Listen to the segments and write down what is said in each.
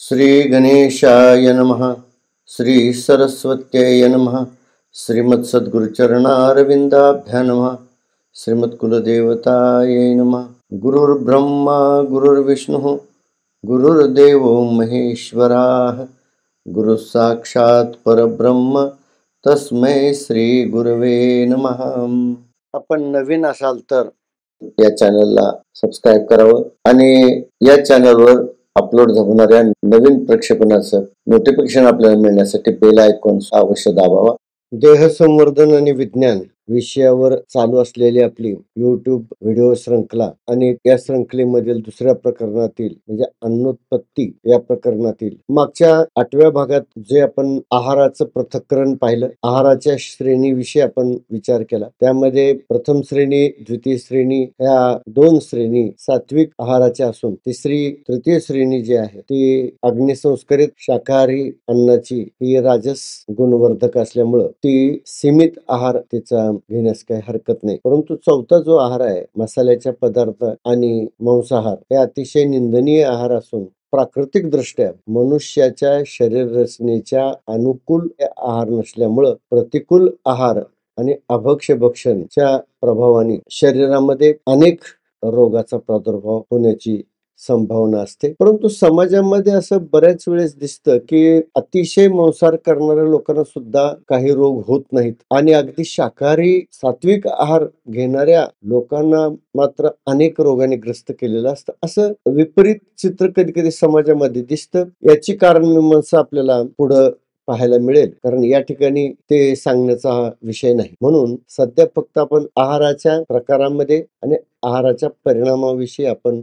श्री गणेशाय नमः. श्री सरस्वत्यै नमः. श्रीमत् सद्गुरुचरणारविंदाभ्यां नमः. श्रीमत् कुलदेवतायै नमः. गुरुर्ब्रह्मा गुरुर्विष्णुः गुरुर्देवो महेश्वराः. गुरु साक्षात परब्रह्म तस्मै श्री गुरवे नमः. आपण नवीन असाल तर या चॅनलला सबस्क्राईब करावं आणि या चॅनलवर अपलोड होणाऱ्या नवीन प्रक्षेपणाचं नोटिफिकेशन आपल्याला मिळण्यासाठी बेल आयकॉन अवश्य दाबावा. देह संवर्धन आणि विज्ञान विषयावर चालू असलेली आपली युट्यूब व्हिडिओ श्रृंखला आणि या श्रृंखलेमधील दुसऱ्या प्रकरणातील म्हणजे अन्नोत्पत्ती या प्रकरणातील मागच्या 8व्या भागात जे आपण आहाराचं पृथक्करण पाहिलं, आहाराच्या श्रेणीविषयी आपण विचार केला. त्यामध्ये प्रथम श्रेणी, द्वितीय श्रेणी ह्या 2 श्रेणी सात्विक आहाराच्या असून तृतीय श्रेणी जी आहे ती अग्निसंस्करित शाकाहारी अन्नाची ही राजस गुणवर्धक असल्यामुळं ती सीमित आहार तिचा घेण्यास काही हरकत नाही. परंतु चौथा जो आहार आहे मसाल्याच्या पदार्थ आणि मांसाहार हे अतिशय निंदनीय आहार असून प्राकृतिक दृष्ट्या मनुष्याच्या शरीर रचनेच्या अनुकूल आहार नसल्यामुळं प्रतिकूल आहार आणि अभक्ष्य भक्षणच्या प्रभावाने शरीरामध्ये अनेक रोगाचा प्रादुर्भाव होण्याची संभावना असते. परंतु समाजामध्ये असं बऱ्याच वेळेस दिसतं की अतिशय मांसाहार करणाऱ्या लोकांना सुद्धा काही रोग होत नाहीत आणि अगदी शाकाहारी सात्विक आहार घेणाऱ्या लोकांना मात्र अनेक रोगाने ग्रस्त केलेलं असतं. असं विपरीत चित्र कधी कधी समाजामध्ये दिसतं. याची कारण मीमांसा आपल्याला पुढं पाहायला मिळेल, कारण या ठिकाणी ते सांगण्याचा हा विषय नाही. म्हणून सध्या फक्त आपण आहाराच्या प्रकारामध्ये आणि आहाराच्या परिणामाविषयी आपण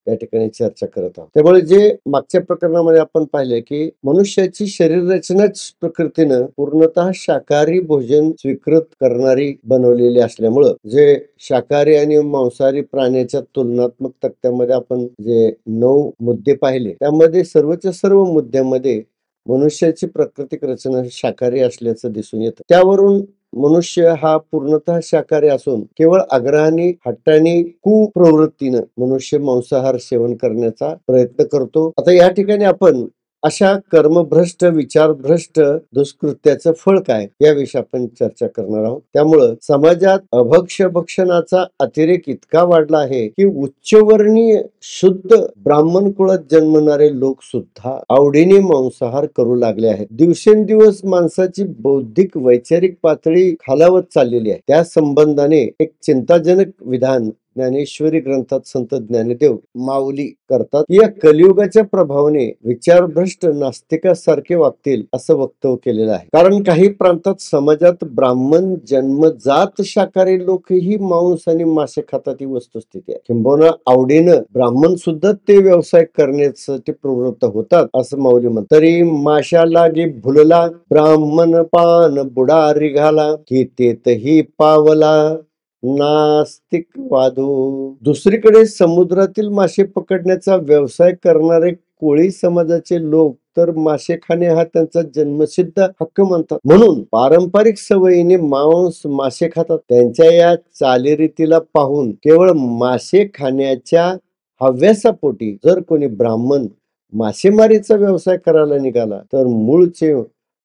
या ठिकाणी चर्चा करत आहोत. त्यामुळे जे मागच्या प्रकरणामध्ये आपण पाहिले की मनुष्याची शरीर रचनाच प्रकृतीनं पूर्णतः शाकाहारी भोजन स्वीकृत करणारी बनवलेली असल्यामुळं जे शाकाहारी आणि मांसाहारी प्राण्याच्या तुलनात्मक तक्त्यामध्ये आपण जे 9 मुद्दे पाहिले त्यामध्ये सर्वच्या सर्व मुद्द्यामध्ये मनुष्याची प्राकृतिक रचना शाकाहारी असल्याचं दिसून येतं. त्यावरून मनुष्य हा पूर्णतः शाकाहारी असून केवळ आग्रहाने हट्टाने कुप्रवृत्तीनं मनुष्य मांसाहार सेवन करण्याचा प्रयत्न करतो. आता या ठिकाणी आपण अशा कर्मभ्रष्ट विचारभ्रष्ट दुष्कृत्याचं फळ काय याविषयी आपण चर्चा करणार आहोत. त्यामुळं समाजात अभक्ष्य भक्षणाचा अतिरेक इतका वाढला आहे की उच्चवर्णीय शुद्ध ब्राह्मण कुळात जन्मणारे लोक सुद्धा आवडीने मांसाहार करू लागले आहेत. दिवसेंदिवस माणसाची बौद्धिक वैचारिक पातळी खालावत चाललेली आहे. त्या संबंधाने एक चिंताजनक विधान ज्ञानेश्वरी ग्रंथात संत ज्ञानदेव माऊली करतात. या कलियुगाच्या प्रभावाने विचारभ्रष्ट नास्तिकासारखे वागतील असं वक्तव्य केलेलं आहे. कारण काही प्रांतात समाजात ब्राह्मण जन्मजात शाकाहारी लोकही मांस आणि मासे खातात ही वस्तुस्थिती आहे. किंबहुना आवडीनं ब्राह्मण सुद्धा ते व्यवसाय करण्यासाठी प्रवृत्त होतात असं माऊली म्हणतात. तरी माशा लागे भुलला ब्राह्मण पान बुडारी घाला की तेतही पावला नास्तिक वादो. दुसरीकडे समुद्रातील मासे पकडण्याचा व्यवसाय करणारे कोळी समाजाचे लोक तर मासे खाणे हा त्यांचा जन्मसिद्ध हक्क मानतात. म्हणून पारंपरिक सवयीने मांस मासे खातात. त्यांच्या या चालीरीतीला पाहून केवळ मासे खाण्याच्या हव्यासापोटी जर कोणी ब्राह्मण मासेमारीचा व्यवसाय करायला निघाला तर मूळचे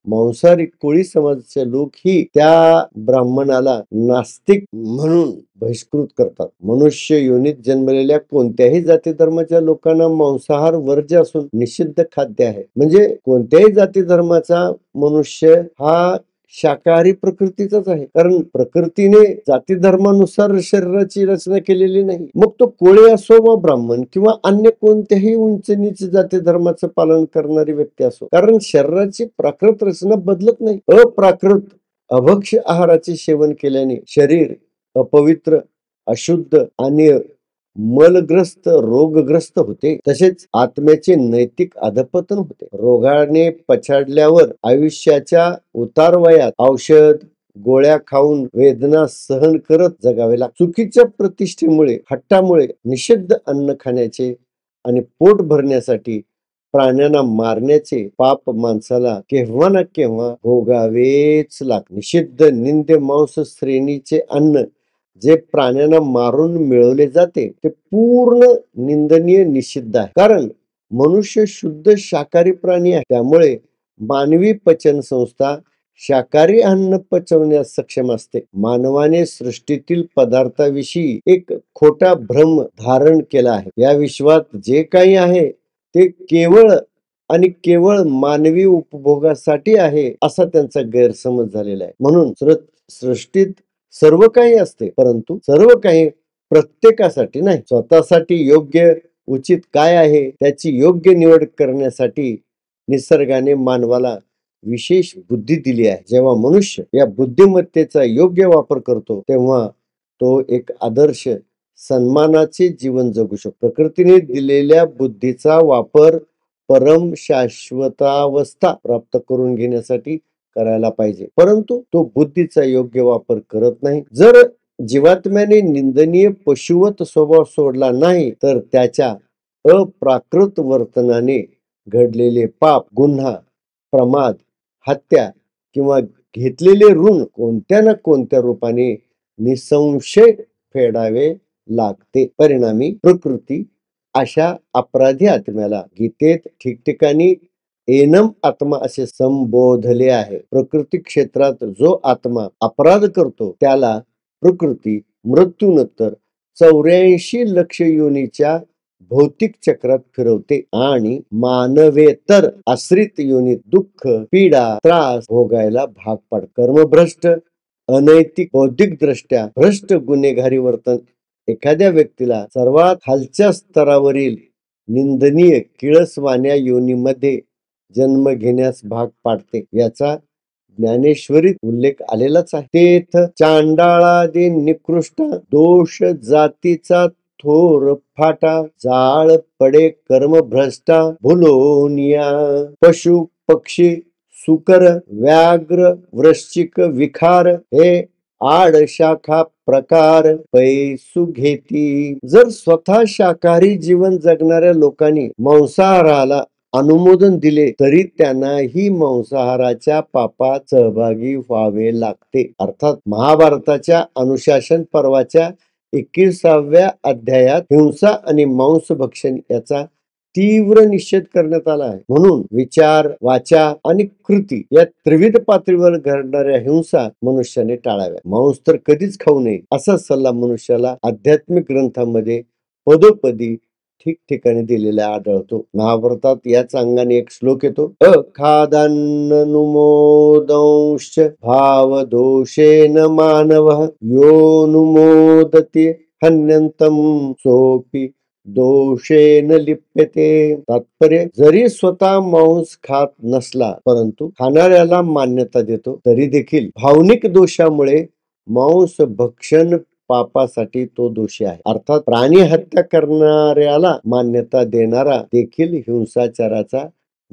मांसाहारी कोळी समाजाचे लोक ही त्या ब्राह्मणाला नास्तिक म्हणून बहिष्कृत करतात. मनुष्य योनीत जन्मलेल्या कोणत्याही जाती धर्माच्या लोकांना मांसाहार वर्ज्य असून निषिद्ध खाद्य आहे. म्हणजे कोणत्याही जाती धर्माचा मनुष्य हा शाकाहारी प्रकृतीचाच आहे, कारण प्रकृतीने जाती धर्मानुसार शरीराची रचना केलेली नाही. मग तो कोळी असो व ब्राह्मण किंवा अन्य कोणत्याही उंच नीच जाती धर्माचं पालन करणारी व्यक्ती असो, कारण शरीराची प्राकृत रचना बदलत नाही. अप्राकृत अभक्ष्य आहाराचे सेवन केल्याने शरीर अपवित्र, अशुद्ध आणि मलग्रस्त रोगग्रस्त होते. तसेच आत्म्याचे नैतिक अधपतन होते. रोगाने पछाडल्यावर आयुष्याच्या उतारवयात औषध गोळ्या खाऊन वेदना सहन करत जगावे लागते. चुकीच्या प्रतिष्ठेमुळे हट्टामुळे निषिद्ध अन्न खाण्याचे आणि पोट भरण्यासाठी प्राण्यांना मारण्याचे पाप माणसाला केव्हा ना केव्हा भोगावेच लागते. निषिद्ध निंद्य मांस श्रेणीचे अन्न जे प्राण्यांना मारून मिळवले जाते ते पूर्ण निंदनीय निषिद्ध आहे. कारण मनुष्य शुद्ध शाकाहारी प्राणी आहे, त्यामुळे मानवी पचन संस्था शाकाहारी अन्न पचवण्यास सक्षम असते. मानवाने सृष्टीतील पदार्थाविषयी एक खोटा भ्रम धारण केला आहे. या विश्वात जे काही आहे ते केवळ आणि केवळ मानवी उपभोगासाठी आहे, असा त्यांचा गैरसमज झालेला आहे. म्हणून सृष्टीत सर्व काही असते, परंतु सर्व काही प्रत्येकासाठी नाही. स्वतःसाठी योग्य उचित काय आहे त्याची योग्य निवड करण्यासाठी निसर्गाने मानवाला विशेष बुद्धी दिली आहे. जेव्हा मनुष्य या बुद्धिमत्तेचा योग्य वापर करतो, तेव्हा तो एक आदर्श सन्मानाचे जीवन जगू शकतो. प्रकृतीने दिलेल्या बुद्धीचा वापर परम शाश्वतावस्था प्राप्त करून घेण्यासाठी करायला पाहिजे, परंतु तो बुद्धीचा योग्य वापर करत नाही. जर जीवात्म्याने निंदनीय पशुवत स्वभाव सोडला नाही, तर त्याच्या अप्राकृत वर्तनाने घडलेले पाप, गुन्हा, प्रमाद, हत्या किंवा घेतलेले ऋण कोणत्या ना कोणत्या रूपाने निसंशय फेडावे लागते. परिणामी प्रकृती अशा अपराधी आत्म्याला गीतेत ठिकठिकाणी एनम आत्मा असे संबोधले आहे. प्रकृती क्षेत्रात जो आत्मा अपराध करतो त्याला प्रकृती मृत्यूनंतर 84 लक्ष योनीच्या भौतिक चक्रात फिरवते आणि मानवेतर आश्रित योनीत दुःख, पीडा, त्रास भोगायला भाग पाडते. कर्मभ्रष्ट, अनैतिक, बौद्धिक दृष्ट्या भ्रष्ट गुन्हेगारी वर्तन एखाद्या व्यक्तीला सर्वात खालच्या स्तरावरील निंदनीय किळसवाण्या योनीमध्ये जन्म घेण्यास भाग पाडते. याचा ज्ञानेश्वरीत उल्लेख आलेलाच आहे. तेथ चांडाळादी निकृष्ट दोष जातीचा थोर फाटा, जाळ पडे कर्म भ्रष्टा भुलोनिया, पशु पक्षी सुकर व्याघ्र वृश्चिक विखार हे आड शाखा प्रकार पैसू घेती. जर स्वतः शाकाहारी जीवन जगणाऱ्या लोकांनी मांसाहाराला अनुमोदन दिले तरी त्यांनाही मांसाहाराच्या पापात सहभागी व्हावे लागते. अर्थात महाभारताच्या अनुशासन पर्वाच्या 21व्या अध्यायात हिंसा आणि मांस भक्षण याचा तीव्र निषेध करण्यात आला आहे. म्हणून विचार, वाचा आणि कृती या त्रिविध पातळीवर घडणाऱ्या हिंसा मनुष्याने टाळाव्या. मांस तर कधीच खाऊ नये असा सल्ला मनुष्याला आध्यात्मिक ग्रंथांमध्ये पदोपदी ठिकठिकाणी दिलेला आढळतो. महाभारतात याच अंगाने एक श्लोक येतो, अखादान्ननुमोदंश्च भाव दोषेन मानव यो नुमोदते हन्यंतम सोपी दोषेन लिप्यते. तात्पर्य, जरी स्वतः मांस खात नसला परंतु खाणाऱ्याला मान्यता देतो, तरी देखील भावनिक दोषामुळे मांस भक्षण पापासाठी तो दोषी आहे. अर्थात प्राणी हत्या करणाऱ्याला मान्यता देणारा देखील हिंसाचाराचा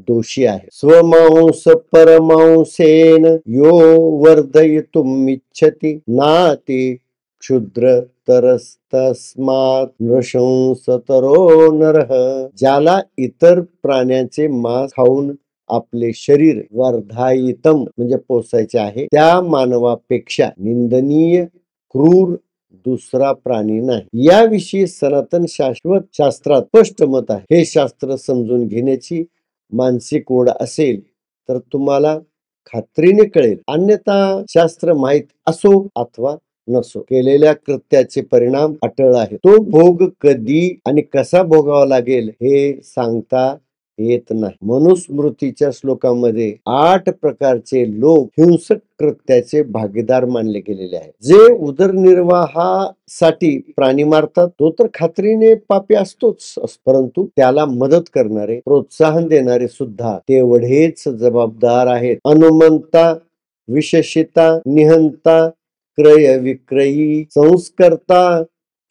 दोषी आहे. स्वमांस परमांसेन यो वर्धयितुम् इच्छति नाति क्षुद्र तरस्तस्मात् नृशंसतरो नरः. ज्याला इतर प्राण्यांचे मांस खाऊन आपले शरीर वर्धायितम म्हणजे पोसायचे आहे, त्या मानवापेक्षा निंदनीय क्रूर दुसरा प्राणी नाही. याविषयी सनातन शाश्वत शास्त्रात स्पष्ट मत आहे. हे शास्त्र समजून घेण्याची मानसिक ओढ असेल तर तुम्हाला खात्रीने कळेल. अन्यथा शास्त्र माहित असो अथवा नसो, केलेल्या कृत्याचे परिणाम अटळ आहे. तो भोग कधी आणि कसा भोगावा लागेल हे सांगता येत नाही. मनुस्मृतीच्या श्लोकामध्ये 8 प्रकारचे लोक हिंसक कृत्याचे भागीदार मानले गेलेले आहेत. जे उदरनिर्वाहासाठी प्राणी मारतात तो तर खात्रीने पापी असतोच, परंतु त्याला मदत करणारे, प्रोत्साहन देणारे सुद्धा तेवढेच जबाबदार आहेत. अनुमंता, विशेषिता, निहंता, क्रय विक्रयी, संस्कर्ता,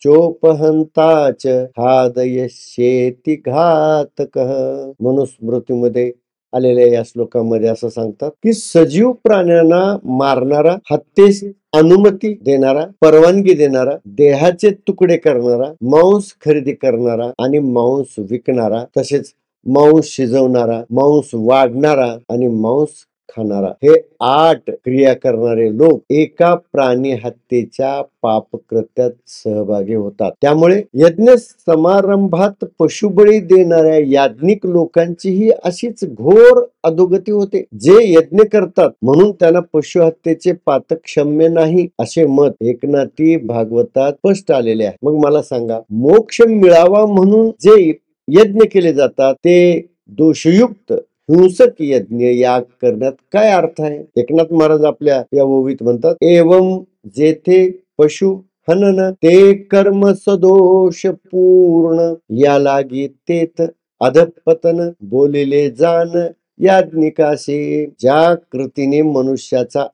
चोपहंताच हादयशेती घातकः. मनुस्मृतीमध्ये आलेल्या या श्लोकामध्ये असं सांगतात की सजीव प्राण्यांना मारणारा, हत्येस अनुमती देणारा, परवानगी देणारा, देहाचे तुकडे करणारा, मांस खरेदी करणारा आणि मांस विकणारा, तसेच मांस शिजवणारा, मांस वाढणारा आणि मांस खाणारा, हे 8 क्रिया करणारे लोक एका प्राणी हत्येच्या पापकृत्यात सहभागी होतात. त्यामुळे यज्ञ समारंभात पशुबळी देणाऱ्या याज्ञिक लोकांचीही अशीच घोर अधोगती होते. जे यज्ञ करतात म्हणून त्यांना पशु हत्येचे पातक क्षम्य नाही असे मत एकनाथी भागवतात स्पष्ट आलेले आहे. मग मला सांगा, मोक्ष मिळावा म्हणून जे यज्ञ केले जातात ते दोषयुक्त हिंसक यज्ञ याग करण्यात काय अर्थ आहे? एकनाथ महाराज आपल्या या ओवीत म्हणतात, एवं जेथे पशु हनन ते कर्म सदोष पूर्ण, या लागी तेथ अधपतन बोलिले जाण याज्ञिकाशी. ज्या कृतीने मनुष्याचा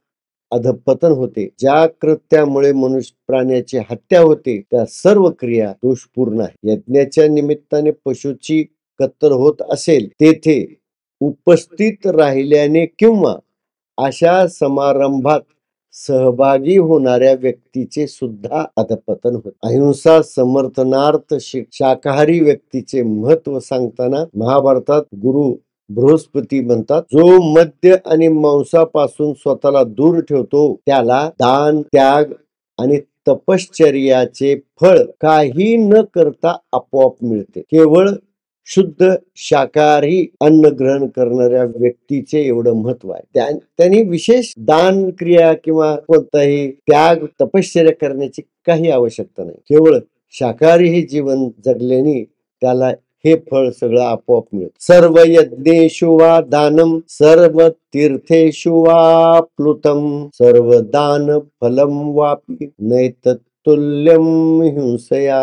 अधपतन होते, ज्या कृत्यामुळे मनुष्य प्राण्याची हत्या होते, त्या सर्व क्रिया दोषपूर्ण आहे. यज्ञाच्या निमित्ताने पशुची कत्तल होत असेल तेथे उपस्थित राहिल्याने किंवा अशा समारंभात सहभागी होणाऱ्या व्यक्तीचे सुद्धा अधपतन होते. अहिंसा समर्थनार्थ शाकाहारी व्यक्तीचे महत्व सांगताना महाभारतात गुरु बृहस्पती म्हणतात, जो मद्य आणि मांसापासून स्वतःला दूर ठेवतो त्याला दान, त्याग आणि तपश्चर्याचे फळ काही न करता आपोआप मिळते. केवळ शुद्ध शाकाहारी अन्न ग्रहण करणाऱ्या व्यक्तीचे एवढं महत्व आहे. त्यांनी विशेष दान क्रिया किंवा कोणताही त्याग तपश्चर्या करण्याची काही आवश्यकता नाही. केवळ शाकाहारी हे जीवन जगल्याने त्याला हे फळ सगळं आपोआप मिळत. सर्व यज्ञेषु वा दानम, सर्व तीर्थेषु वा प्लुतम, सर्व दान फलम वापी नैत तुल्यम हिंसया.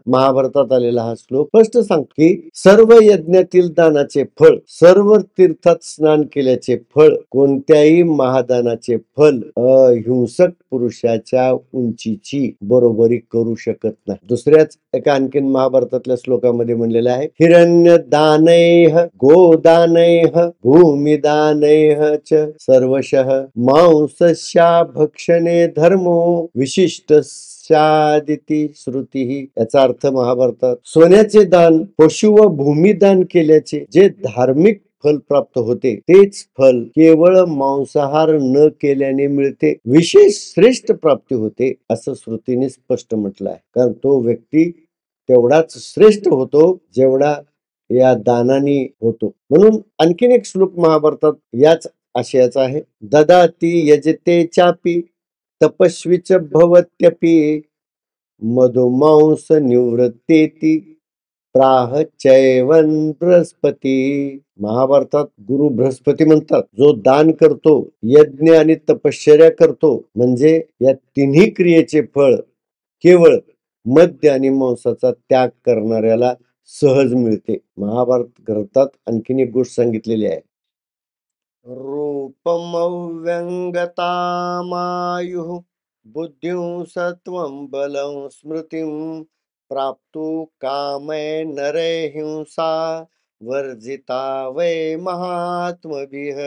महाभारतात आलेला हा श्लोक स्पष्ट सांगतो की सर्व यज्ञातील दानाचे फळ, सर्व तीर्थात स्नान केल्याचे फळ, कोणत्याही महादानाचे फल अहिंसक पुरुषाच्या उंचीची बरोबरी करू शकत नाही. दुसऱ्याच एका आणखीन महाभारतातल्या श्लोकामध्ये म्हणलेलं आहे, हिरण्य दानैह गोदानैह भूमिदानैह च सर्वशः मांसस्या भक्षणे धर्मो विशिष्ट शादिती श्रुती. याचा अर्थ महाभारतात सोन्याचे दान, पशु व भूमिदान केल्याचे जे धार्मिक फल प्राप्त होते तेच फल केवळ मांसाहार न केल्याने मिळते, विशेष श्रेष्ठ प्राप्ती होते असं श्रुतीने स्पष्ट म्हटलं आहे. कारण तो व्यक्ती तेवढाच श्रेष्ठ होतो जेवढा या दानाने होतो. म्हणून आणखीन एक श्लोक महाभारतात याच आशयाचा आहे, ददाती यजते चापी तपस्वीच भवत्यपि मधुमांस निवृत्तेती प्राह चैवन बृहस्पती. महाभारतात गुरु बृहस्पती म्हणतात, जो दान करतो, यज्ञ आणि तपश्चर्या करतो म्हणजे या तिन्ही क्रियेचे फळ केवळ मद्य आणि मांसाचा त्याग करणाऱ्याला सहज मिळते. महाभारत ग्रंथात आणखीन एक गोष्ट सांगितलेली आहे, रूपमव्यंगतामायुः बुद्धिं सत्वं बलं स्मृतिं प्राप्तु कामे नरे हिंसा वर्जिता वै महात्मभिः.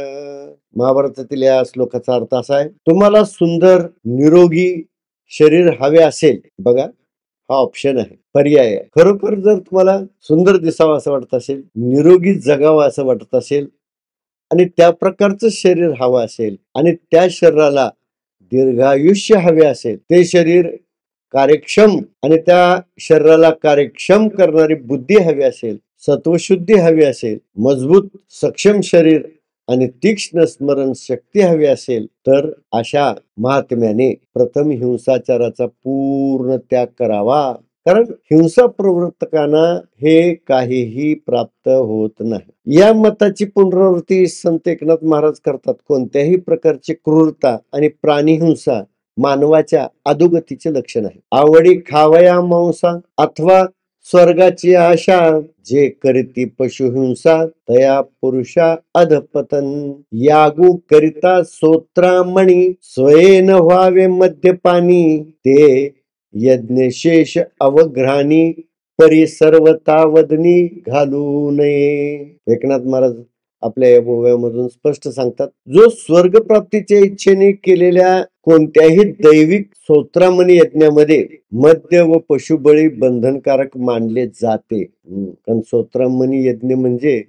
महाभारतातील या श्लोकाचा अर्थ असा आहे, तुम्हाला सुंदर निरोगी शरीर हवे असेल, बघा हा ऑप्शन आहे, पर्याय आहे. खरोखर जर तुम्हाला सुंदर दिसावं असं वाटत असेल, निरोगी जगावं असं वाटत असेल आणि त्या प्रकारचं शरीर हवं असेल आणि त्या शरीराला दीर्घायुष्य हवे असेल, ते शरीर कार्यक्षम आणि त्या शरीराला कार्यक्षम करणारी बुद्धी हवी असेल, सत्वशुद्धी हवी असेल, मजबूत सक्षम शरीर आणि तीक्ष्ण स्मरण शक्ती हवी असेल, तर अशा महात्म्याने प्रथम हिंसाचाराचा पूर्ण त्याग करावा. कारण हिंसा प्रवृत्तकांना हे काहीही प्राप्त होत नाही. या मताची पुनरावृत्ती संत एकनाथ महाराज करतात. कोणत्याही प्रकारची क्रूरता आणि प्राणीहिंसा मानवाच्या अधोगतीचे लक्षण आहे. आवडी खावया मांसा अथवा स्वर्गाची आशा, जे करीती पशुहिंसा तया पुरुषा अधपतन. यागू करिता सोत्रामणी स्वयेन व्हावे मद्यपानी, ते यज्ञशेष अवघ्राणी परी सर्वता वदनी घालू नये. एकनाथ महाराज आपल्या या ओव्यामधून स्पष्ट सांगतात, जो स्वर्ग प्राप्तीच्या इच्छेने केलेल्या कोणत्याही दैविक स्तोत्रामणी यज्ञामध्ये मद्य व पशुबळी बंधनकारक मानले जाते. कारण स्तोत्रामणी यज्ञ म्हणजे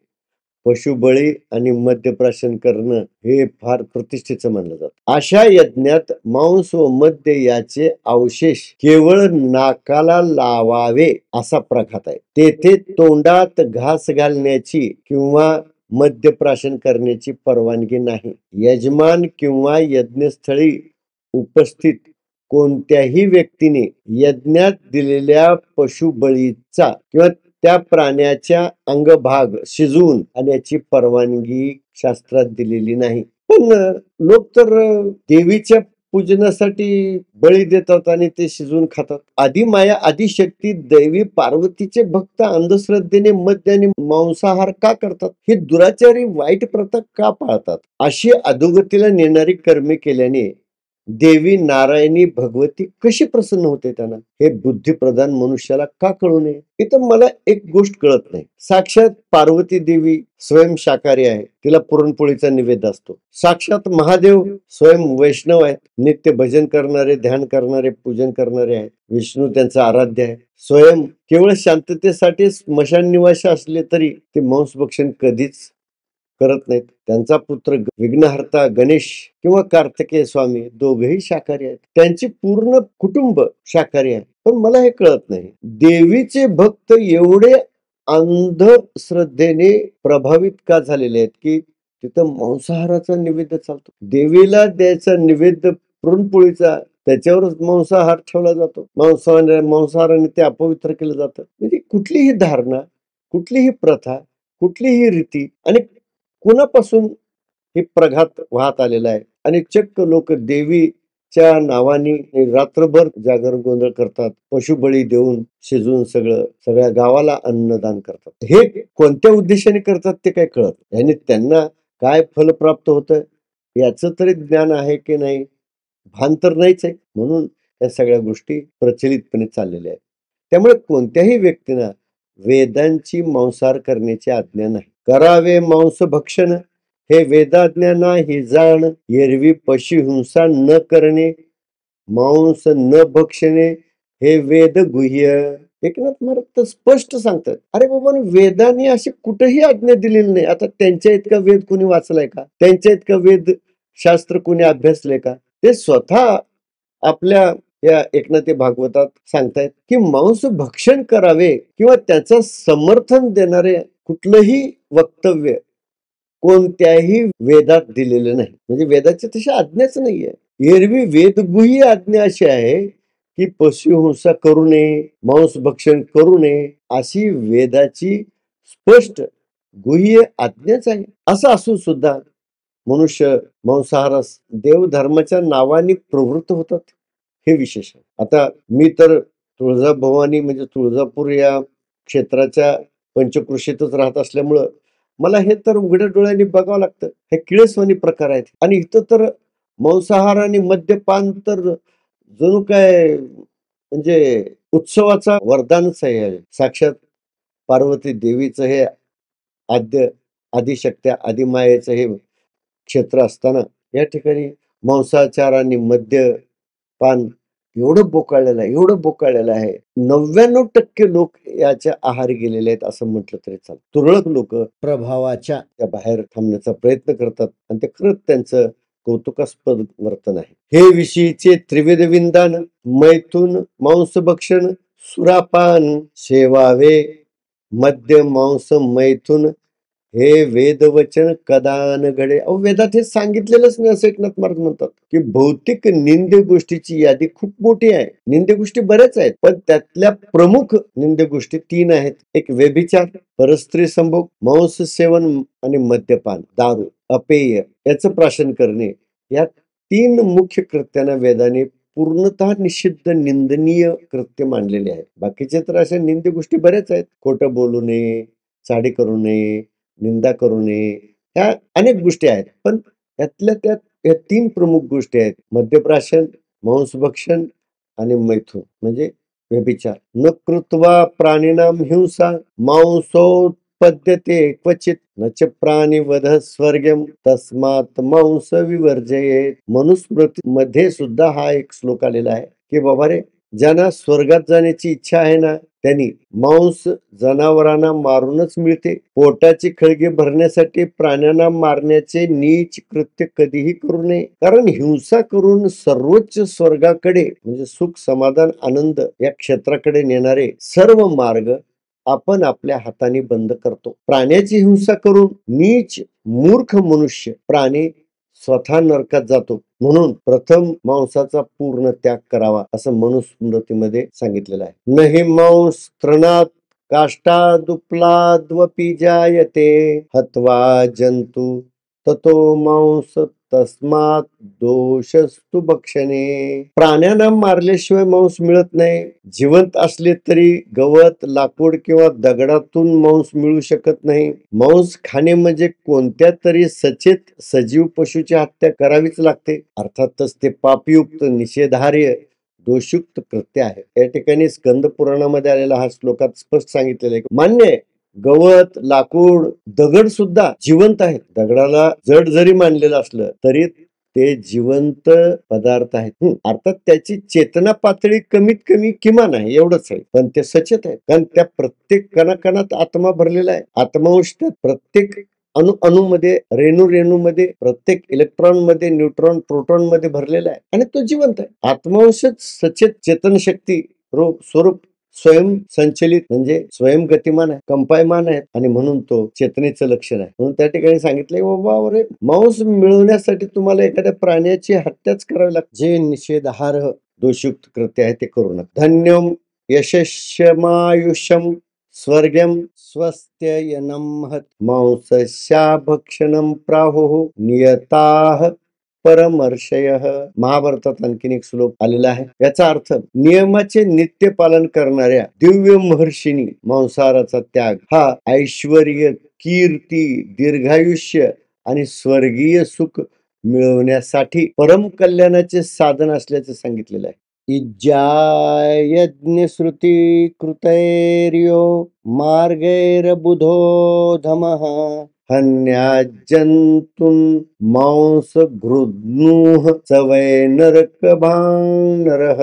पशुबळी आणि मद्यप्राशन करणं हे फार प्रतिष्ठेचं मानलं जातं. अशा यज्ञात मांस व मद्य याचे अवशेष केवळ नाकाला लावावे असा प्रघात आहे. तेथे तोंडात घास घालण्याची किंवा मद्यप्राशन करण्याची परवानगी नाही. यजमान किंवा यज्ञस्थळी उपस्थित कोणत्याही व्यक्तीने यज्ञात दिलेल्या पशुबळीचा किंवा त्या प्राण्याच्या अंगभाग शिजवून खाण्याची परवानगी शास्त्रात दिलेली नाही. पण लोक तर देवीच्या पूजनासाठी बळी देतात आणि ते शिजवून खातात. आदिमाया आदिशक्ती दैवी पार्वतीचे भक्त अंधश्रद्धेने मद्य आणि मांसाहार का करतात? ही दुराचारी वाईट प्रथा का पाळतात? अशी अधोगतीला नेणारी कर्मे केल्याने देवी नारायणी भगवती कशी प्रसन्न होते त्यांना? हे बुद्धिप्रधान मनुष्याला का कळू नये? इथं मला एक गोष्ट कळत नाही. साक्षात पार्वती देवी स्वयं शाकाहारी आहे, तिला पुरणपोळीचा निवेद असतो. साक्षात महादेव स्वयं वैष्णव आहेत, नित्य भजन करणारे, ध्यान करणारे, पूजन करणारे आहेत. विष्णू त्यांचा आराध्य आहे. स्वयं केवळ शांततेसाठी स्मशान निवासी असले तरी ते मांसभक्षण कधीच करत नाहीत. त्यांचा पुत्र विघ्नहर्ता गणेश किंवा कार्तिकेय स्वामी दोघेही शाकाहारी आहेत. त्यांचे पूर्ण कुटुंब शाकाहारी आहे. पण मला हे कळत नाही, देवीचे भक्त एवढे अंधश्रद्धेने प्रभावित का झालेले आहेत की तिथं मांसाहाराचा निवेद चालतो. देवीला द्यायचा निवेद पुरणपोळीचा, त्याच्यावरच मांसाहार ठेवला जातो. मांसाहाराने ते अपवित्र केलं जातं. म्हणजे कुठलीही धारणा, कुठलीही प्रथा, कुठलीही रीती आणि कुणापासून हे प्रघात वाहत आलेला आहे. आणि चक्क लोक देवीच्या नावाने रात्रभर जागरण गोंधळ करतात, पशुबळी देऊन शिजवून सगळ्या गावाला अन्नदान करतात. हे कोणत्या उद्देशाने करतात ते काय कळत नाही. आणि त्यांना काय फल प्राप्त होतं याचं तरी ज्ञान आहे की नाही, भान तर नाहीच आहे. म्हणून या सगळ्या गोष्टी प्रचलितपणे चाललेल्या आहेत. त्यामुळे कोणत्याही व्यक्तीला वेदांची मांसाहार करण्याची आज्ञा नाही. करावे मांस भक्षण हे वेदाज्ञा नाही जाण, एरवी पशुहिंसा न करणे, मांस न भक्षणे हे वेद गुह्य. एकनाथ महाराज तर स्पष्ट सांगतात. अरे बाबा, वेदांनी अशी कुठेही आज्ञा दिलेली नाही. आता त्यांच्या इतका वेद कोणी वाचलाय का? त्यांच्या इतका वेद शास्त्र कोणी अभ्यासलंय का? ते स्वतः आपल्या या एकनाथी भागवतात सांगतायत की मांस भक्षण करावे किंवा त्याचं समर्थन देणारे कुठलंही वक्तव्य कोणत्याही वेदात दिलेलं नाही. म्हणजे वेदाची तशी आज्ञाच नाहीये. एरवी वेदगुह्य आज्ञा अशी आहे की पशुहिंसा करू नये, मांस भक्षण करू नये, अशी वेदाची स्पष्ट गुह्य आज्ञाच आहे. असं असून सुद्धा मनुष्य मांसाहारास देवधर्माच्या नावाने प्रवृत्त होतात, हे विशेष आहे. आता मी तर तुळजाभवानी म्हणजे तुळजापूर या क्षेत्राच्या पंचकृषीतच राहत असल्यामुळं मला हे तर उघड्या डोळ्यांनी बघावं लागतं. हे किळसवाणी प्रकार आहेत. आणि इथं तर मांसाहार आणि मद्यपान तर जणू काय म्हणजे उत्सवाचा वरदानच आहे. साक्षात पार्वती देवीचं हे आद्य आदिशक्त्या आदिमायेचं हे क्षेत्र असताना या ठिकाणी मांसाचार आणि मद्यपान एवढं बोकाळलेलं आहे. 99% लोक याच्या आहारी गेलेले आहेत असं म्हटलं तरी चालेल. तुरळक लोक प्रभावाच्या त्या बाहेर थांबण्याचा प्रयत्न करतात आणि ते खरंच त्यांचं कौतुकास्पद वर्तन आहे. हे विषयीचे त्रिविध विंदान, मैथून मांसभक्षण, सुरापान सेवावे, मद्य मांस मैथून हे वेदवचन कदान घडे. अहो, वेदात हे सांगितलेलंच नाही असं एकनाथ महाराज म्हणतात की भौतिक निंद्य गोष्टीची यादी खूप मोठी आहे. निंद्य गोष्टी बऱ्याच आहेत, पण त्यातल्या प्रमुख निंद्य गोष्टी 3 आहेत. एक व्यभिचार, परस्त्री संभोग, मांस सेवन आणि मद्यपान, दारू, अपेय याचं प्राशन करणे. या 3 मुख्य कृत्यांना वेदाने पूर्णतः निषिद्ध निंदनीय कृत्य मानलेले आहेत. बाकीचे तर अशा निंद्य गोष्टी बऱ्याच आहेत. खोटं बोलू नये, चाडी करू नये, निंदा करू नये, ह्या अनेक गोष्टी आहेत. पण त्यातल्या त्यात या 3 प्रमुख गोष्टी आहेत. मद्यप्राशन, मांसभक्षण आणि मैथून म्हणजे व्यभिचार. न कृत्वा प्राणिनाम हिंसा मांसोत्पद्यते क्वचित न च प्राणिवध स्वर्गम तस्मात् मांस विवर्जयेत. मनुस्मृती मध्ये सुद्धा हा एक श्लोक आलेला आहे की बाबा रे, ज्यांना स्वर्गात जाण्याची इच्छा आहे ना, त्यांनी मांस जनावरांना मारूनच मिळते. पोटाची खळगी भरण्यासाठी प्राण्यांना मारण्याचे नीच कृत्य कधीही करू नये, कारण हिंसा करून सर्वोच्च स्वर्गाकडे म्हणजे सुख, समाधान, आनंद या क्षेत्राकडे नेणारे सर्व मार्ग आपण आपल्या हाताने बंद करतो. प्राण्याची हिंसा करून नीच मूर्ख मनुष्य प्राणी स्वतः नरकात जातो. म्हणून प्रथम मांसाचा पूर्ण त्याग करावा असं मनुस्मृतीमध्ये सांगितलेलं आहे. नही मांस तृणात काष्ठादुप्लाद्वपि जायते हत्वा जंतु ततो मांस तस्मात दोषस्तु भक्षणे. प्राण्यांना मारल्याशिवाय मांस मिळत नाही. जिवंत असले तरी गवत, लाकूड किंवा दगडातून मांस मिळू शकत नाही. मांस खाणे म्हणजे कोणत्या तरी सचेत सजीव पशुची हत्या करावीच लागते. अर्थातच ते पापयुक्त, निषेधार्ह, दोषयुक्त कृत्य आहे. या ठिकाणी स्कंद पुराणामध्ये आलेला हा श्लोकात स्पष्ट सांगितलेलं आहे. मान्य आहे, गवत, लाकूड, दगड सुद्धा जिवंत आहेत. दगडाला जड जरी मानलेलं असलं तरी ते जिवंत पदार्थ आहेत. अर्थात त्याची चेतना पातळी कमीत कमी किमान आहे, एवढंच आहे, पण ते सचेत आहे. कारण त्या प्रत्येक कणाकणात आत्मा भरलेला आहे. आत्मांश त्यात प्रत्येक अणुमध्ये, रेणूमध्ये, प्रत्येक इलेक्ट्रॉन मध्ये, न्यूट्रॉन, प्रोटॉन मध्ये भरलेला आहे आणि तो जिवंत आहे. आत्मांशच सचेत चेतन शक्ती स्वरूप स्वयं संचलित म्हणजे स्वयं गतिमान आहे, कंपायमान आहे आणि म्हणून तो चेतनेचं लक्षण आहे. म्हणून त्या ठिकाणी सांगितलंय, बाबा रे, मांस मिळवण्यासाठी तुम्हाला एखाद्या प्राण्याची हत्याच करावी लागते. जे निषेधार्ह दोषयुक्त कृत्य आहे ते करू नका. धन्यम यशस्यमायुष्यम स्वर्गम स्वस्त्ययनम हत मांसस्या भक्षणम प्राहुः नियताः परमर्षयः. महाभारतात आणखीन एक श्लोक आलेला आहे. याचा अर्थ, नियमाचे नित्य पालन करणाऱ्या दिव्य महर्षींनी मांसाहाराचा त्याग हा ऐश्वर्य, कीर्ती, दीर्घायुष्य आणि स्वर्गीय सुख मिळवण्यासाठी परम कल्याणाचे साधन असल्याचे सांगितलेलं आहे. यज्ञश्रुती कृतैर्यो मार्गैर्बुधो धमः हन्याजंतून मांस घृद्नुः चवै नरकभांग नरः.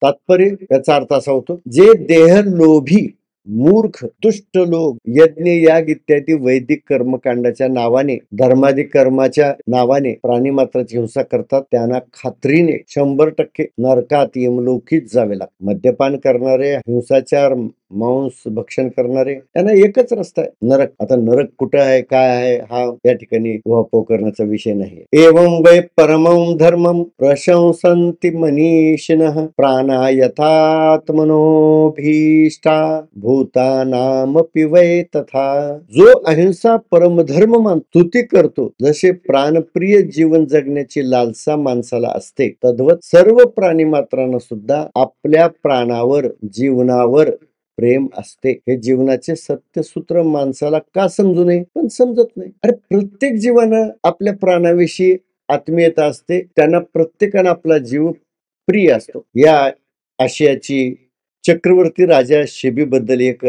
तात्पर्य याचा अर्थ असा होतो, जे देह लोभी, मूर्ख, दुष्ट लोक यज्ञ, याग इत्यादी वैदिक कर्मकांडाच्या नावाने, धर्माधिक कर्माच्या नावाने प्राणी मात्राची हिंसा करतात, त्यांना खात्रीने 100% नरकात, यमलोकीत जावे लागते. मद्यपान करणारे, हिंसाचार, मांस भक्षण करणारे, त्यांना एकच रस्ता आहे, नरक. आता नरक कुठं आहे, काय आहे, हा या ठिकाणी उहापोह करण्याचा विषय नाही. एवं वै परमं धर्मं प्रशंसन्ति मनीषिणः प्राणा यथात्मनोभीष्टा भूतानामपि वै तथा. जो अहिंसा परमधर्म मान स्तुती करतो, जसे प्राणप्रिय जीवन जगण्याची लालसा माणसाला असते, तद्वत सर्व प्राणी मात्रांना सुद्धा आपल्या प्राणावर, जीवनावर प्रेम असते. हे जीवनाचे सत्यसूत्र माणसाला का समजू नये, पण समजत नाही. अरे, प्रत्येक जीवानं आपल्या प्राणाविषयी आत्मीयता असते. त्यांना प्रत्येकानं आपला जीव प्रिय असतो. या आशियाची चक्रवर्ती राजा शिबी बद्दल एक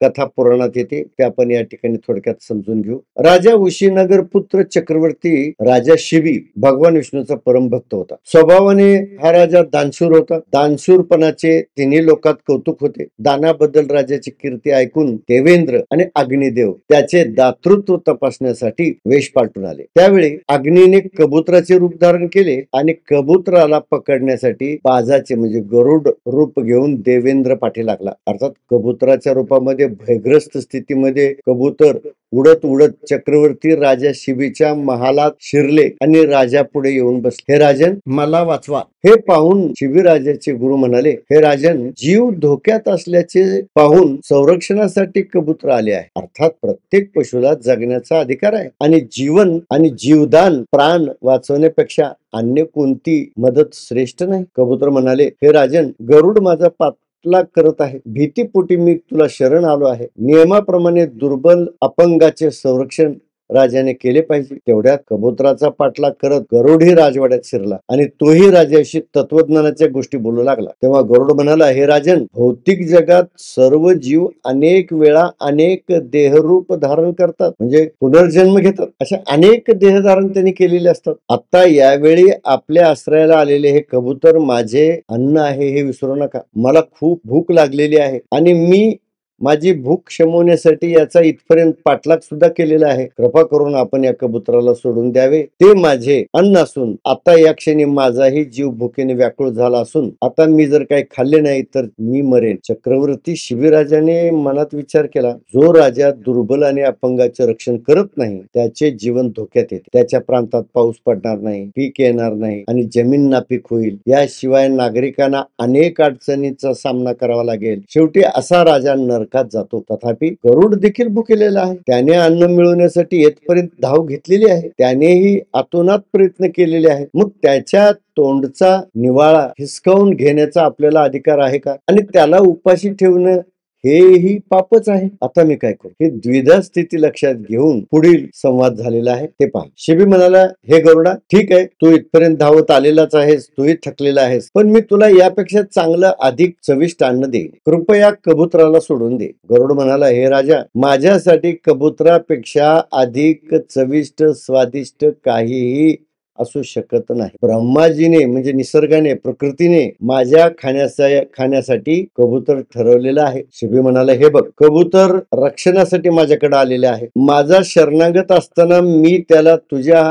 कथा पुराणात येते, ते आपण या ठिकाणी थोडक्यात समजून घेऊ. राजा उशीनगर पुत्र चक्रवर्ती राजा शिबी भगवान विष्णूचा परम भक्त होता. स्वभावाने हा राजा दानशूर होता. दानशूरपणाचे तिन्ही लोकात कौतुक होते. दानाबद्दल राजाची कीर्ती ऐकून देवेंद्र आणि अग्निदेव त्याचे दातृत्व तपासण्यासाठी वेश पाठवून आले. त्यावेळी अग्नीने कबुतराचे रूप धारण केले आणि कबुतराला पकडण्यासाठी बाजाचे म्हणजे गरुड रूप घेऊन देवेंद्र पाठी लागला. अर्थात कबुतराच्या रूपामध्ये भयग्रस्त स्थितीमध्ये कबूतर उडत उडत चक्रवर्ती राजा शिबीच्या महालात शिरले आणि राजा पुढे येऊन बसले. हे राजन, मला वाचवा. हे पाहून शिबी राजाचे गुरु म्हणाले, हे राजन, जीव धोक्यात असल्याचे पाहून संरक्षणासाठी कबूतर आले आहे. अर्थात प्रत्येक पशुला जगण्याचा अधिकार आहे आणि जीवन आणि जीवदान, प्राण वाचवण्यापेक्षा अन्य कोणती मदत श्रेष्ठ नाही. कबूतर म्हणाले, हे राजन, गरुड माझा पाठलाग करत आहे. भीतीपोटी मी तुला शरण आलो आहे. नियमाप्रमाणे दुर्बल अपंगाचे संरक्षण राजाने केले पाहिजे. तेवढ्यात कबुतराचा पाठलाग करत गरुडही राजवाड्यात शिरला आणि तोही राजाशी तत्वज्ञानाच्या गोष्टी बोलू लागला. तेव्हा गरुड म्हणाला, हे राजन, भौतिक जगात सर्व जीव अनेक वेळा अनेक देहरूप धारण करतात, म्हणजे पुनर्जन्म घेतात. अशा अनेक देह धारण त्यांनी केलेले असतात. आता यावेळी आपल्या आश्रयाला आलेले हे कबूतर माझे अन्न आहे हे विसरू नका. मला खूप भूक लागलेली आहे आणि मी माझी भूक शमवण्यासाठी याचा इथपर्यंत पाठलाग सुद्धा केलेला आहे. कृपा करून आपण या कबुतराला सोडून द्यावे. ते माझे अन्न असून आता या क्षणी माझाही जीव भुकेने व्याकुळ झाला असून आता मी जर काही खाल्ले नाही तर मी मरेन. चक्रवर्ती शिबीराजाने मनात विचार केला, जो राजा दुर्बल आणि अपंगाचे रक्षण करत नाही त्याचे जीवन धोक्यात येते. त्याच्या प्रांतात पाऊस पडणार नाही, पीक येणार नाही आणि जमीन नापीक होईल. याशिवाय नागरिकांना अनेक अडचणींचा सामना करावा लागेल. शेवटी असा राजा नरकात जातो. तथापि गरुड देखील भुकेलेला आहे. त्याने अन्न मिळवण्यासाठी येथपर्यंत धाव घेतलेली आहे. त्यानेही आतोनात प्रयत्न केलेले आहेत. मग त्याच्या तोंडचा निवाळा हिसकावून घेण्याचा आपल्याला अधिकार आहे का? आणि त्याला उपाशी ठेवणं हेही पापच आहे. आता मी काय करू? ही द्विधा स्थिती लक्षात घेऊन पुढील संवाद झालेला आहे ते पहा. शिबी म्हणाला, हे गरुडा, ठीक आहे, तू इथपर्यंत धावत आलेलाच आहेस, तूही थकलेला आहेस, पण मी तुला यापेक्षा चांगलं अधिक चविष्ट अन्न देईन. कृपया कबुतराला सोडून दे. गरुड म्हणाला, हे राजा, माझ्यासाठी कबुतरापेक्षा अधिक चविष्ट स्वादिष्ट काहीही असू शकत नाही. ब्रह्माजीने म्हणजे निसर्गाने, प्रकृतीने माझ्या खाण्यासाठी कबूतर ठरवलेलं आहे. शिबी म्हणाला, हे बघ, कबूतर रक्षणासाठी माझ्याकडे आलेले आहे. माझा शरणागत असताना मी त्याला तुझ्या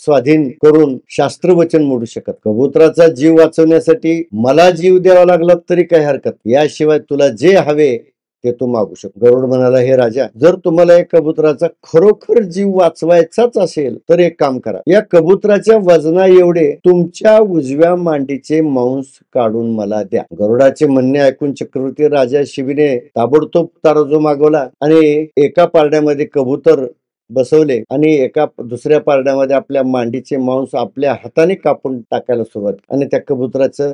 स्वाधीन करून शास्त्रवचन मोडू शकत. कबुतराचा जीव वाचवण्यासाठी मला जीव द्यावा लागला तरी काही हरकत. याशिवाय तुला जे हवे ते तू मागू शकतो. गरुड म्हणाला, हे राजा, जर तुम्हाला एक कबुतराचा खरोखर जीव वाचवायचाच असेल तर एक काम करा. या कबुतराच्या वजना एवढे तुमच्या उजव्या मांडीचे मांस काढून मला द्या. गरुडाचे म्हणणे ऐकून चक्रवर्ती राजा शिबीने ताबडतोब तराजू मागवला आणि एका पारड्यामध्ये कबूतर बसवले आणि एका दुसऱ्या पारड्यामध्ये आपल्या मांडीचे मांस आपल्या हाताने कापून टाकायला सुरुवात आणि त्या कबुतराचं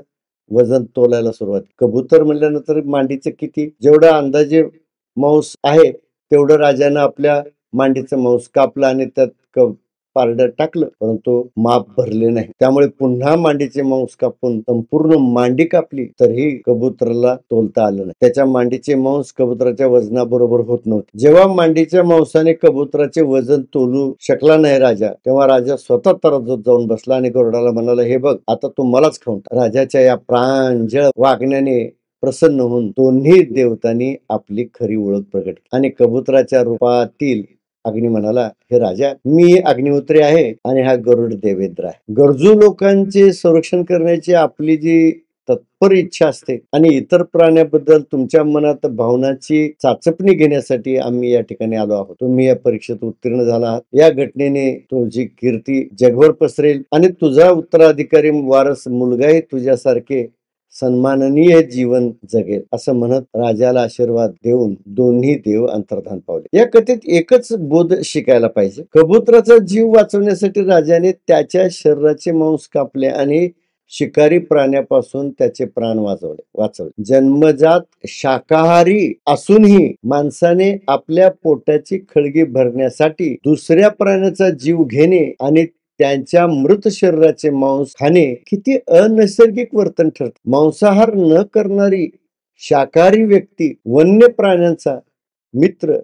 वजन तोलायला सुरुवात. कबूतर म्हणल्यानंतर मांडीचं किती, जेवढा अंदाजे मांस आहे तेवढं राजानं आपल्या मांडीचं मांस कापलं आणि त्यात पारड्यात टाकलं, परंतु माप भरले नाही. त्यामुळे पुन्हा मांडीचे मांस कापून संपूर्ण मांडी कापली तरीही कबुतराला तोलता आलं नाही. त्याच्या मांडीचे मांस कबुतराच्या वजनाबरोबर होत नव्हते. जेव्हा मांडीच्या मांसाने कबुतराचे वजन तोलू शकला नाही राजा, तेव्हा राजा स्वतः तराजूत जाऊन बसला आणि गरुडाला म्हणाला, हे बघ, आता तू मलाच खाऊन टाक. राजाच्या या प्रांजळ वागण्याने प्रसन्न होऊन दोन्ही देवतांनी आपली खरी ओळख प्रगट आणि कबुतराच्या रूपातील अग्नी म्हणाला, हे राजा, मी अग्निहोत्री आहे आणि हा गरुड देवेंद्र आहे. गरजू लोकांचे संरक्षण करण्याची आपली जी तत्पर इच्छा असते आणि इतर प्राण्याबद्दल तुमच्या मनात भावनाची चाचपणी घेण्यासाठी आम्ही या ठिकाणी आलो आहोत. तुम्ही या परीक्षेत उत्तीर्ण झाला आहात. या घटनेने तुझी कीर्ती जगभर पसरेल आणि तुझा उत्तराधिकारी वारस मुलगाही तुझ्यासारखे सन्माननीय जीवन जगेल. असं म्हणत राजाला आशीर्वाद देऊन दोन्ही देव अंतर्धान पावले. या कथेत एकच बोध शिकायला पाहिजे. कबुतराचा जीव वाचवण्यासाठी राजाने त्याच्या शरीराचे मांस कापले आणि शिकारी प्राण्यापासून त्याचे प्राण वाचवले. जन्मजात शाकाहारी असूनही माणसाने आपल्या पोटाची खळगी भरण्यासाठी दुसऱ्या प्राण्याचा जीव घेणे आणि त्यांच्या मृत शरीराचे मांस खाणे किती अनैसर्गिक वर्तन ठरते. मांसाहार न करणारी शाकाहारी व्यक्ती वन्य प्राण्यांचा मित्र,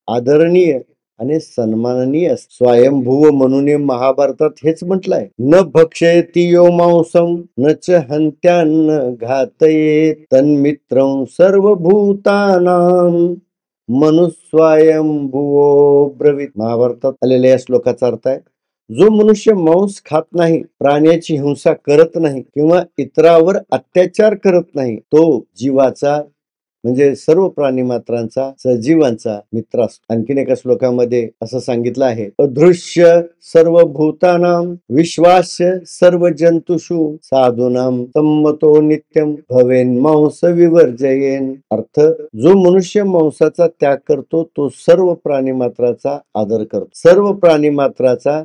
आदरणीय आणि सन्माननीय. स्वयंभुव म्हणून महाभारतात हेच म्हटलंय, न भक्षयति यो मांसम न च हंत्यान्न घातये तन्मित्रं सर्वभूतानां मनुस्वयंभुवो ब्रवीत. महाभारतात आलेल्या या श्लोकाचा अर्थ आहे, जो मनुष्य मांस खात नाही, प्राण्याची हिंसा करत नाही किंवा इतरावर अत्याचार करत नाही, तो जीवाचा म्हणजे सर्व प्राणी मात्रांचा, सजीवांचा मित्र असतो. आणखीन एका श्लोकामध्ये असं सांगितलं आहे, अदृश्य सर्व भूतानां विश्वास्य सर्व जंतुषु साधूनां संमतो नित्यम भवेन मांस विवर्जयेन. अर्थ, जो मनुष्य मांसाचा त्याग करतो तो सर्व प्राणी मात्राचा आदर करतो, सर्व प्राणी मात्राचा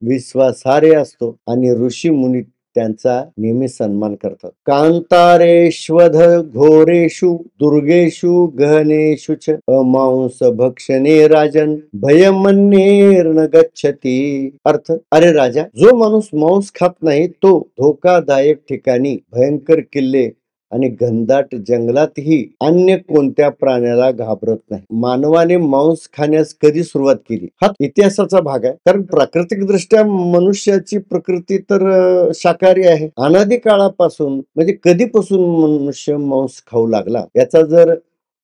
विश्वासार्ह असतो आणि ऋषी मुनी त्यांचा नेहमी सन्मान करतात. कांतारेष्वध घोरेषु दुर्गेषु गहनेषु च अमांस भक्षणे राजन भयमन्येर्न गच्छति. अर्थ, अरे राजा, जो माणूस मांस खात नाही तो धोकादायक ठिकाणी, भयंकर किल्ले आणि घनदाट जंगलातही अन्य कोणत्या प्राण्याला घाबरत नाही. मानवाने मांस खाण्यास कधी सुरुवात केली हा इतिहासाचा भाग आहे. कारण प्राकृतिक दृष्ट्या मनुष्याची प्रकृती तर शाकाहारी आहे. अनादी काळापासून, म्हणजे कधीपासून मनुष्य मांस खाऊ लागला याचा जर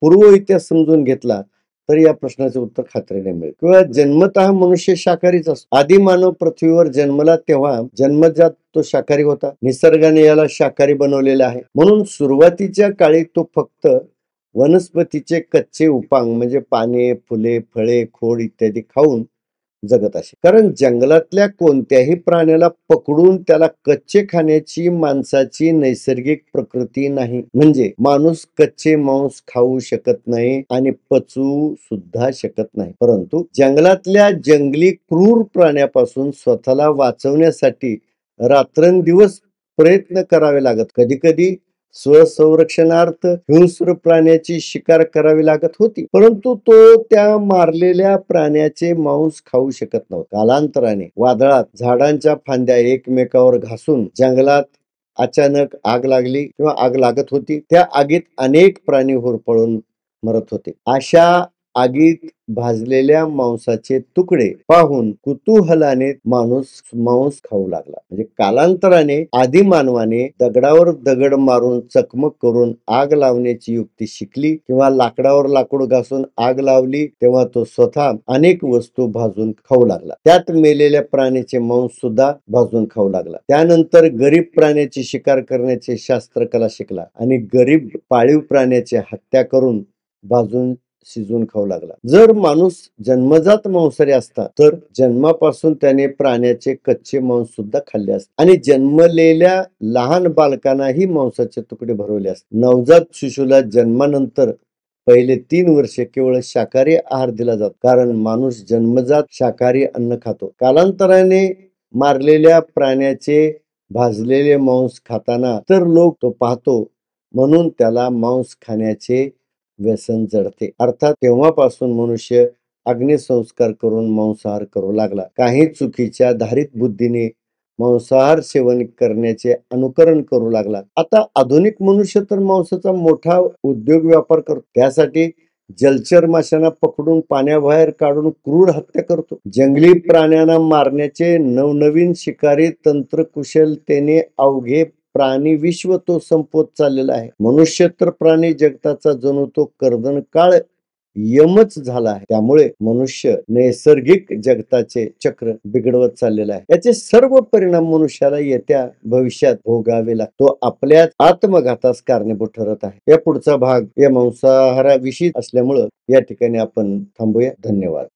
पूर्व इतिहास समजून घेतला तर या प्रश्नाचे उत्तर खात्रीने मिळेल. किंवा जन्मतः मनुष्य शाकाहारीच असतो. आदी मानव पृथ्वीवर जन्मला तेव्हा जन्मजात तो शाकाहारी होता. निसर्गाने याला शाकाहारी बनवलेला आहे. म्हणून सुरुवातीच्या काळी तो फक्त वनस्पतीचे कच्चे उपांग म्हणजे पाने, फुले, फळे, खोड इत्यादी खाऊन जगत असे. कारण जंगलातल्या कोणत्याही प्राण्याला पकडून त्याला कच्चे खाण्याची माणसाची नैसर्गिक प्रकृती नाही. म्हणजे माणूस कच्चे मांस खाऊ शकत नाही आणि पचवू सुद्धा शकत नाही. परंतु जंगलातल्या जंगली क्रूर प्राण्यापासून स्वतःला वाचवण्यासाठी रात्रंदिवस प्रयत्न करावे लागत. कधी कधी स्वसंरक्षणार्थ हिंस्र प्राण्याची शिकार करावी लागत होती. परंतु तो त्या मारलेल्या प्राण्याचे मांस खाऊ शकत नव्हता. कालांतराने वादळात झाडांच्या फांद्या एकमेकावर घासून जंगलात अचानक आग लागली किंवा आग लागत होती. त्या आगीत अनेक प्राणी होरपळून मरत होते. अशा आगीत भाजलेल्या मांसाचे तुकडे पाहून कुतूहलाने माणूस मांस खाऊ लागला. म्हणजे कालांतराने आदी मानवाने दगडावर दगड मारून चकमक करून आग लावण्याची युक्ती शिकली किंवा लाकडावर लाकूड घासून आग लावली तेव्हा तो स्वतः अनेक वस्तू भाजून खाऊ लागला. त्यात मेलेल्या प्राण्याचे मांस सुद्धा भाजून खाऊ लागला. त्यानंतर गरीब प्राण्याची शिकार करण्याचे शास्त्रकला शिकला आणि गरीब पाळीव प्राण्याची हत्या करून भाजून शिजून खाऊ लागला. जर माणूस जन्मजात मांसाहारी असता तर जन्मापासून त्याने प्राण्याचे कच्चे मांस सुद्धा खाल्ले असते आणि जन्मलेल्या लहान बालकांनाही मांसाचे तुकडे भरवले असते. नवजात शिशूला जन्मानंतर पहिले 3 वर्षे केवळ शाकाहारी आहार दिला जातो. कारण माणूस जन्मजात शाकाहारी अन्न खातो. कालांतराने मारलेल्या प्राण्याचे भाजलेले मांस खाताना तर लोक तो पाहतो म्हणून त्याला मांस खाण्याचे व्यसन जडते. अर्थात तेव्हापासून मनुष्य अग्निसंस्कार करून मांसाहार करू लागला. काही चुकीच्या धारित बुद्धीने मांसाहार सेवन करण्याचे अनुकरण करू लागला. आता आधुनिक मनुष्य तर मांसाचा मोठा उद्योग व्यापार करतो. त्यासाठी जलचर माशांना पकडून पाण्याबाहेर काढून क्रूर हत्या करतो. जंगली प्राण्यांना मारण्याचे नवनवीन शिकारी तंत्र कुशलतेने अवघे प्राणी विश्व तो संपवत चाललेला आहे. मनुष्य तर प्राणी जगताचा जणू तो कर्दनकाळ यमच झाला आहे. त्यामुळे मनुष्य नैसर्गिक जगताचे चक्र बिघडवत चाललेला आहे. याचे सर्व परिणाम मनुष्याला येत्या भविष्यात भोगावे लागतो. आपल्याच आत्मघातास कारणीभूत ठरत आहे. या पुढचा भाग या मांसाहाराविषयी असल्यामुळं या ठिकाणी आपण थांबूया. धन्यवाद.